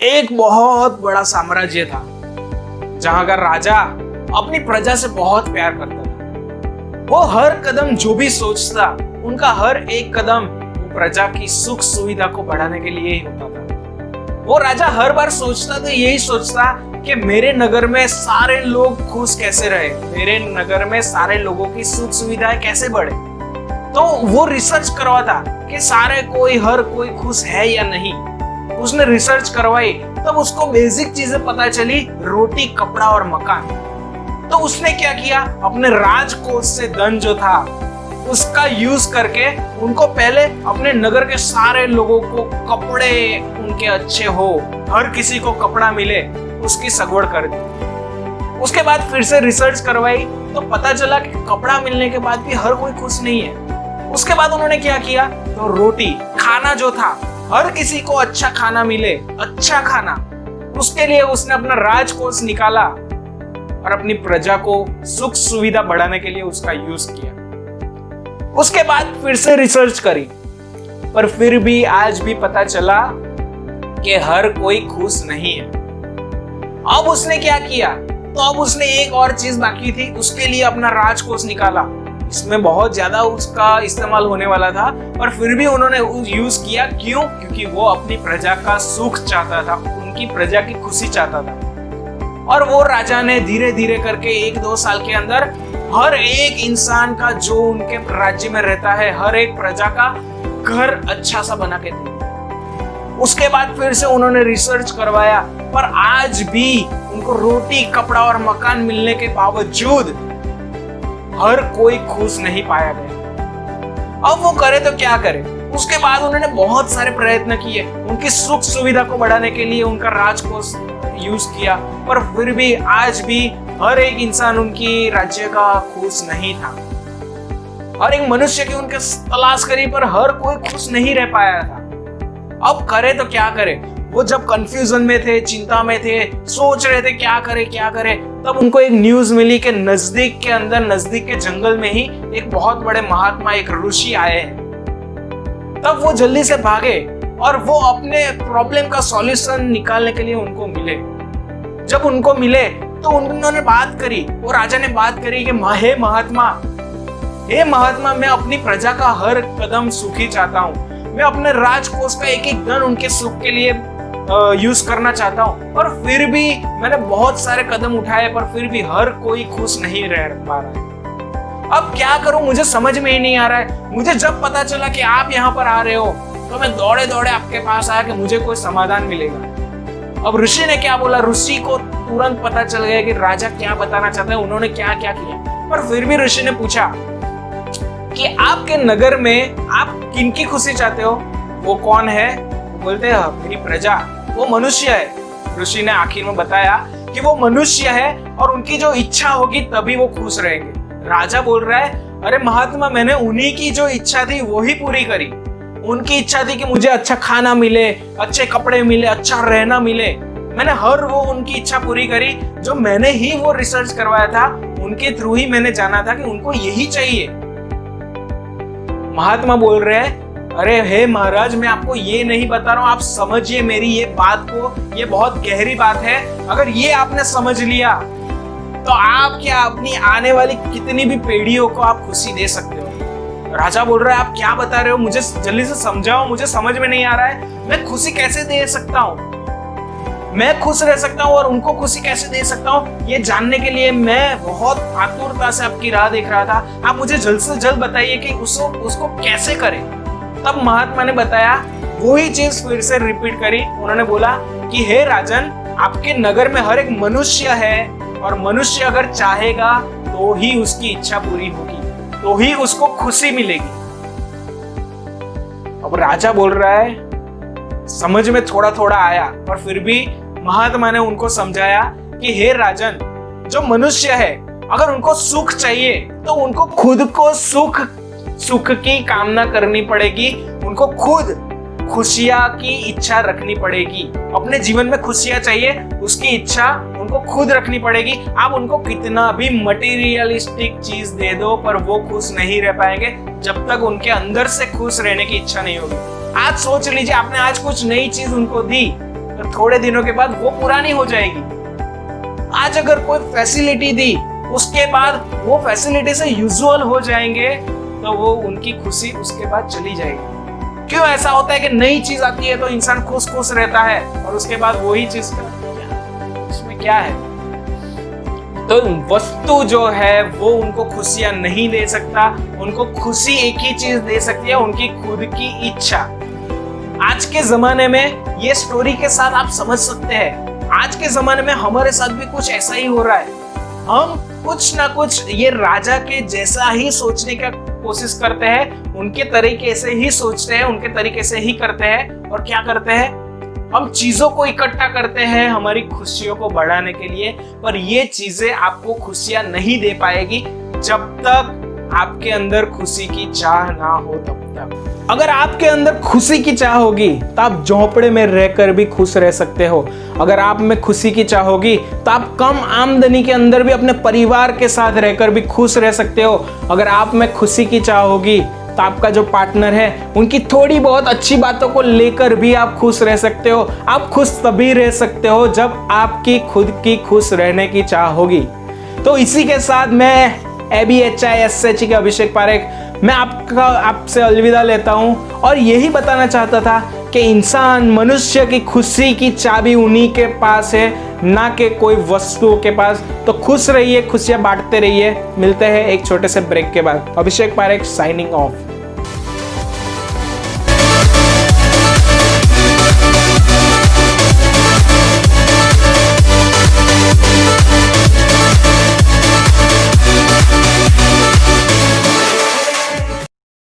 एक बहुत बड़ा साम्राज्य था जहां का राजा अपनी प्रजा से बहुत प्यार करता था। वो हर कदम जो भी सोचता, उनका हर एक कदम वो प्रजा की सुख सुविधा को बढ़ाने के लिए ही होता था। वो राजा हर बार सोचता तो यही सोचता कि मेरे नगर में सारे लोग खुश कैसे रहे, मेरे नगर में सारे लोगों की सुख सुविधाएं कैसे बढ़े। तो वो रिसर्च करवाता कि हर कोई खुश है या नहीं। उसने रिसर्च करवाई, तब उसको बेसिक चीजें पता चली, रोटी, कपड़ा और मकान। तो उसने क्या किया, अपने राजकोष से धन जो था उसका यूज करके उनको पहले अपने नगर के सारे लोगों को कपड़े उनके अच्छे हो, हर किसी को कपड़ा मिले, उसकी सगवड़ कर दी। उसके बाद फिर से रिसर्च करवाई तो पता चला कि कपड़ा मिलने के बाद भी हर कोई खुश नहीं है। उसके बाद उन्होंने क्या किया, तो रोटी, खाना जो था, हर किसी को अच्छा खाना मिले, अच्छा खाना, उसके लिए उसने अपना राजकोष निकाला और अपनी प्रजा को सुख सुविधा बढ़ाने के लिए उसका यूज किया। उसके बाद फिर से रिसर्च करी, पर फिर भी आज भी पता चला कि हर कोई खुश नहीं है। अब उसने क्या किया, तो अब उसने एक और चीज बाकी थी, उसके लिए अपना राजकोष निकाला। इसमें बहुत ज्यादा उसका इस्तेमाल होने वाला था, पर फिर भी उन्होंने यूज किया। क्यों? क्योंकि वो अपनी प्रजा का सुख चाहता था, उनकी प्रजा की खुशी चाहता था। और वो राजा ने धीरे धीरे करके 1-2 साल के अंदर हर एक इंसान का, जो उनके राज्य में रहता है, हर एक प्रजा का घर अच्छा सा बना के दिया। उसके बाद फिर से उन्होंने रिसर्च करवाया, पर आज भी उनको रोटी, कपड़ा और मकान मिलने के बावजूद हर कोई खुश नहीं पाया गया। अब वो करे तो क्या करे। उसके बाद उन्होंने बहुत सारे प्रयत्न किए, उनकी सुख सुविधा को बढ़ाने के लिए उनका राजकोष यूज किया, पर फिर भी आज भी हर एक इंसान उनकी राज्य का खुश नहीं था। हर एक मनुष्य की उनके तलाश करी, पर हर कोई खुश नहीं रह पाया था। अब करे तो क्या करे। वो जब कंफ्यूजन में थे, चिंता में थे, सोच रहे थे क्या करे, तब उनको एक न्यूज मिली कि नजदीक के जंगल में ही एक बहुत बड़े महात्मा, एक ऋषि आए हैं। तब वो जल्दी से भागे और वो अपने प्रॉब्लम का सॉल्यूशन निकालने के लिए उनको मिले। जब उनको मिले तो उन्होंने बात करी, वो राजा ने बात करी कि हे महात्मा, मैं अपनी प्रजा का हर कदम सुखी चाहता हूँ। मैं अपने राजकोष का एक एक धन उनके सुख के लिए यूज करना चाहता हूँ, और फिर भी मैंने बहुत सारे कदम उठाए, पर फिर भी हर कोई खुश नहीं रह पा रहा है। अब क्या करूं, मुझे समझ में ही नहीं आ रहा है। मुझे जब पता चला कि आप यहाँ पर आ रहे हो, तो मैं दौड़े दौड़े आपके पास आया कि मुझे कोई समाधान मिलेगा। अब ऋषि ने क्या बोला, ऋषि को तुरंत पता चल गया कि राजा क्या बताना चाहते हैं, उन्होंने क्या क्या किया। पर फिर भी ऋषि ने पूछा कि आपके नगर में आप किनकी खुशी चाहते हो? वो कौन है? बोलते हैं मेरी प्रजा, वो मनुष्य है। ऋषि ने आखिर में बताया कि वो मनुष्य है और उनकी जो इच्छा होगी तभी वो खुश रहेंगे। राजा बोल रहा है, अरे महात्मा, मैंने उन्हीं की जो इच्छा थी वो ही पूरी करी। उनकी इच्छा थी कि मुझे अच्छा खाना मिले, अच्छे कपड़े मिले, अच्छा रहना मिले। मैंने वो उनकी इच्छा पूरी करी। जो मैंने ही वो रिसर्च करवाया था, उनके थ्रू ही मैंने जाना था कि उनको यही चाहिए। महात्मा बोल रहे हैं, अरे हे महाराज, मैं आपको ये नहीं बता रहा हूं, आप समझिए मेरी ये बात को, ये बहुत गहरी बात है। अगर ये आपने समझ लिया तो आप क्या अपनी आने वाली कितनी भी पीढ़ियों को आप खुशी दे सकते हो। राजा बोल रहा है, आप क्या बता रहे हो, मुझे जल्दी से समझाओ, मुझे समझ में नहीं आ रहा है। मैं खुशी कैसे दे सकता हूँ, मैं खुश रह सकता हूँ और उनको खुशी कैसे दे सकता हूँ, ये जानने के लिए मैं बहुत आतुरता से आपकी राह देख रहा था। आप मुझे जल्द से जल्द बताइए कि उसको कैसे करें। तब महात्मा ने बताया, वही चीज फिर से रिपीट करी। उन्होंने बोला कि हे राजन, आपके नगर में हर एक मनुष्य है, और मनुष्य अगर चाहेगा तो ही उसकी इच्छा पूरी होगी, तो ही उसको खुशी मिलेगी। अब राजा बोल रहा है, समझ में थोड़ा थोड़ा आया, पर फिर भी महात्मा ने उनको समझाया कि हे राजन, जो मनुष्य है, अगर उनको सुख चाहिए तो उनको खुद को सुख की कामना करनी पड़ेगी। उनको खुद खुशियां की इच्छा रखनी पड़ेगी। अपने जीवन में खुशियां चाहिए, उसकी इच्छा उनको खुद रखनी पड़ेगी। आप उनको कितना भी मटेरियलिस्टिक चीज दे दो, पर वो खुश नहीं रह पाएंगे जब तक उनके अंदर से खुश रहने की इच्छा नहीं होगी। आज सोच लीजिए, आपने आज कुछ नई चीज उनको दी, तो थोड़े दिनों के बाद वो पुरानी हो जाएगी। आज अगर कोई फैसिलिटी दी, उसके बाद वो फैसिलिटी से यूजुअल हो जाएंगे, तो वो उनकी खुशी उसके बाद चली जाएगी। क्यों ऐसा होता है कि नई चीज आती है तो इंसान खुश खुश रहता है और उसके बाद वही चीज उसमें क्या है? तो वस्तु जो है वो उनको खुशियां नहीं दे सकता, उनको खुशी एक ही चीज दे सकती है, उनकी खुद की इच्छा। आज के जमाने में ये स्टोरी के साथ आप समझ सकते हैं, आज के जमाने में हमारे साथ भी कुछ ऐसा ही हो रहा है। हम कुछ ना कुछ ये राजा के जैसा ही सोचने का कोशिश करते हैं, उनके तरीके से ही सोचते हैं, उनके तरीके से ही करते हैं। और क्या करते हैं? हम चीजों को इकट्ठा करते हैं हमारी खुशियों को बढ़ाने के लिए, पर ये चीजें आपको खुशियां नहीं दे पाएगी जब तक आपके अंदर खुशी की चाह ना हो तब तक। अगर आपके अंदर खुशी की चाह होगी तो आप झोंपड़े में रहकर भी खुश रह सकते हो। अगर आप में खुशी की चाह होगी तो आप कम आमदनी के अंदर भी अपने परिवार के साथ रहकर भी खुश रह सकते हो। अगर आप में खुशी की चाह होगी तो आपका जो पार्टनर है उनकी थोड़ी बहुत अच्छी बातों को लेकर भी आप खुश रह सकते हो। आप खुश तभी रह सकते हो जब आपकी खुद की खुश रहने की चाह होगी। तो इसी के साथ मैं ABHISH के अभिषेक पारेख, मैं आपसे अलविदा लेता हूं और यही बताना चाहता था कि इंसान, मनुष्य की खुशी की चाबी उन्हीं के पास है, ना कि कोई वस्तुओं के पास। तो खुश रहिए, खुशियां बांटते रहिए। मिलते हैं एक छोटे से ब्रेक के बाद। अभिषेक पारेख साइनिंग ऑफ।